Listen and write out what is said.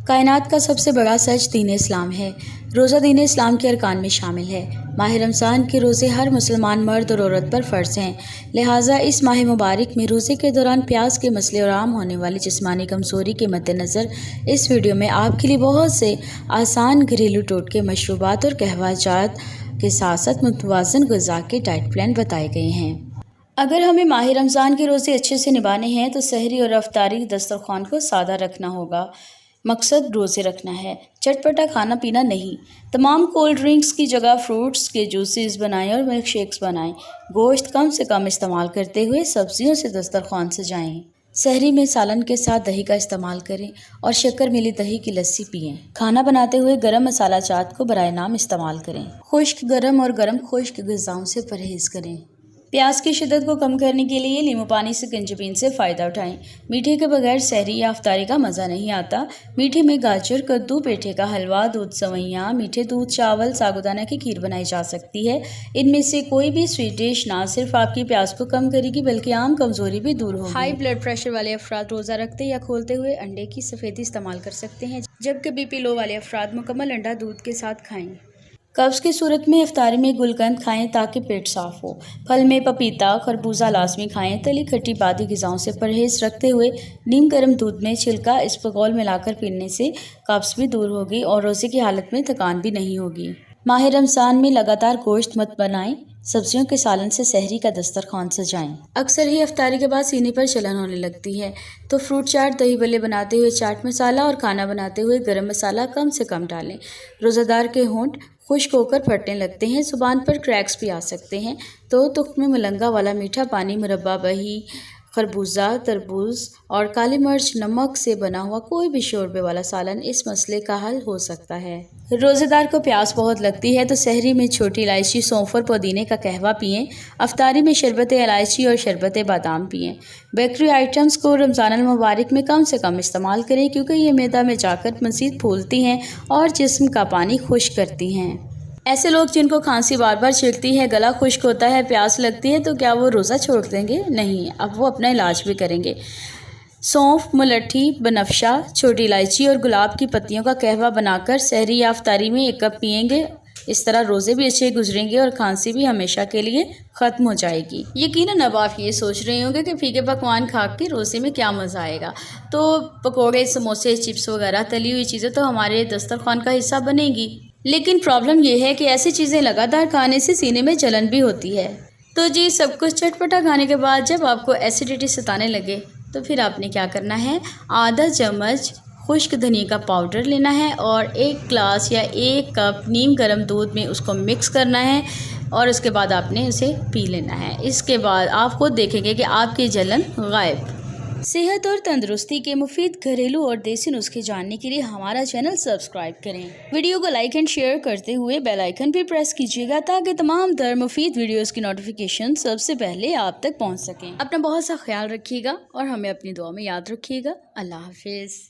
कायनात का सबसे बड़ा सच दीन इस्लाम है। रोज़ा दीन इस्लाम के अरकान में शामिल है। माह रमज़ान के रोज़े हर मुसलमान मर्द और औरत पर फ़र्ज़ हैं। लिहाजा इस माह मुबारक में रोज़े के दौरान प्यास के मसले और आम होने वाली जिस्मानी कमज़ोरी के मद्देनज़र इस वीडियो में आपके लिए बहुत से आसान घरेलू टोटके, मशरूबात और कहवाजात के साथ साथ मुतवाज़न ग़िज़ा के डाइट प्लान बताए गए हैं। अगर हमें माह रमज़ान के रोज़े अच्छे से निभाने हैं तो सहरी और अफ्तारी दस्तरख़्वान को सादा रखना होगा। मकसद रोज़े रखना है, चटपटा खाना पीना नहीं। तमाम कोल्ड ड्रिंक्स की जगह फ्रूट्स के जूसेस बनाएं और मिल्क शेक्स बनाएं। गोश्त कम से कम इस्तेमाल करते हुए सब्जियों से दस्तरख़्वान सजाएं। सहरी में सालन के साथ दही का इस्तेमाल करें और शक्कर मिली दही की लस्सी पिएं। खाना बनाते हुए गरम मसाला जात को बराए नाम इस्तेमाल करें। खुश्क गरम और गरम खुश्क ग़िज़ाओं से परहेज़ करें। प्यास की शिद्दत को कम करने के लिए नींबू पानी से गंजबीन से फ़ायदा उठाएं। मीठे के बगैर सहरी या अफ्तारी का मज़ा नहीं आता। मीठे में गाजर, कद्दू, पेठे का हलवा, दूध सवैयाँ, मीठे दूध, चावल, साबूदाना की खीर बनाई जा सकती है। इनमें से कोई भी स्वीट डिश ना सिर्फ आपकी प्यास को कम करेगी बल्कि आम कमज़ोरी भी दूर होगी। हाई ब्लड प्रेशर वाले अफराद रोज़ा रखते या खोलते हुए अंडे की सफ़ेदी इस्तेमाल कर सकते हैं, जबकि बीपी लो वाले अफराद मुकम्मल अंडा दूध के साथ खाएँ। कब्ज़ की सूरत में इफ्तारी में गुलकंद खाएं ताकि पेट साफ़ हो। फल में पपीता, खरबूजा लाजमी खाएं। तली खट्टी बादी ग़िज़ाओं से परहेज़ रखते हुए नीम गर्म दूध में छिलका इस्बगोल मिलाकर पीने से कब्ज़ भी दूर होगी और रोज़े की हालत में थकान भी नहीं होगी। माह रमज़ान में लगातार गोश्त मत बनाएं। सब्जियों के सालन से सहरी का दस्तरख़्वान सजाएं। अक्सर ही इफ्तारी के बाद सीने पर जलन होने लगती है, तो फ्रूट चाट, दही बल्ले बनाते हुए चाट मसाला और खाना बनाते हुए गरम मसाला कम से कम डालें। रोज़ादार के होंठ खुश्क होकर फटने लगते हैं, ज़ुबान पर क्रैक्स भी आ सकते हैं, तो तुख्म मलंगा वाला मीठा पानी, मुरब्बा, बही, खरबूजा, तरबूज और काली मिर्च, नमक से बना हुआ कोई भी शोरबे वाला सालन इस मसले का हल हो सकता है। रोज़ेदार को प्यास बहुत लगती है तो सहरी में छोटी इलायची, सौंफ और पुदीने का कहवा पिएं। अफ्तारी में शरबत इलायची और शरबत बादाम पिएं। बेकरी आइटम्स को रमज़ान मुबारक में कम से कम इस्तेमाल करें क्योंकि ये मैदा में जाकर मज़ीद फूलती हैं और जिस्म का पानी खुश्क करती हैं। ऐसे लोग जिनको खांसी बार बार छिड़ती है, गला खुश्क होता है, प्यास लगती है, तो क्या वो रोज़ा छोड़ देंगे? नहीं, अब वो अपना इलाज भी करेंगे। सौंफ, मुलट्ठी, बनफशा, छोटी इलायची और गुलाब की पत्तियों का कहवा बनाकर सहरी या अफ्तारी में 1 कप पिएंगे। इस तरह रोज़े भी अच्छे गुजरेंगे और खांसी भी हमेशा के लिए ख़त्म हो जाएगी। यकीनन अब आप ये सोच रहे होंगे कि फीके पकवान खा के रोज़े में क्या मज़ा आएगा। तो पकोड़े, समोसे, चिप्स वगैरह तली हुई चीज़ें तो हमारे दस्तरख़्वान का हिस्सा बनेगी, लेकिन प्रॉब्लम यह है कि ऐसी चीज़ें लगातार खाने से सीने में जलन भी होती है। तो जी, सब कुछ चटपटा खाने के बाद जब आपको एसिडिटी सताने लगे तो फिर आपने क्या करना है, आधा चम्मच खुश्क धनिया का पाउडर लेना है और 1 ग्लास या 1 कप नीम गर्म दूध में उसको मिक्स करना है और उसके बाद आपने उसे पी लेना है। इसके बाद आप खुद देखेंगे कि आपकी जलन गायब। सेहत और तंदुरुस्ती के मुफीद घरेलू और देसी नुस्खे जानने के लिए हमारा चैनल सब्सक्राइब करें। वीडियो को लाइक एंड शेयर करते हुए बेल आइकन भी प्रेस कीजिएगा ताकि तमाम दर मुफीद वीडियोस की नोटिफिकेशन सबसे पहले आप तक पहुंच सकें। अपना बहुत सा ख्याल रखिएगा और हमें अपनी दुआ में याद रखिएगा। अल्लाह हाफिज़।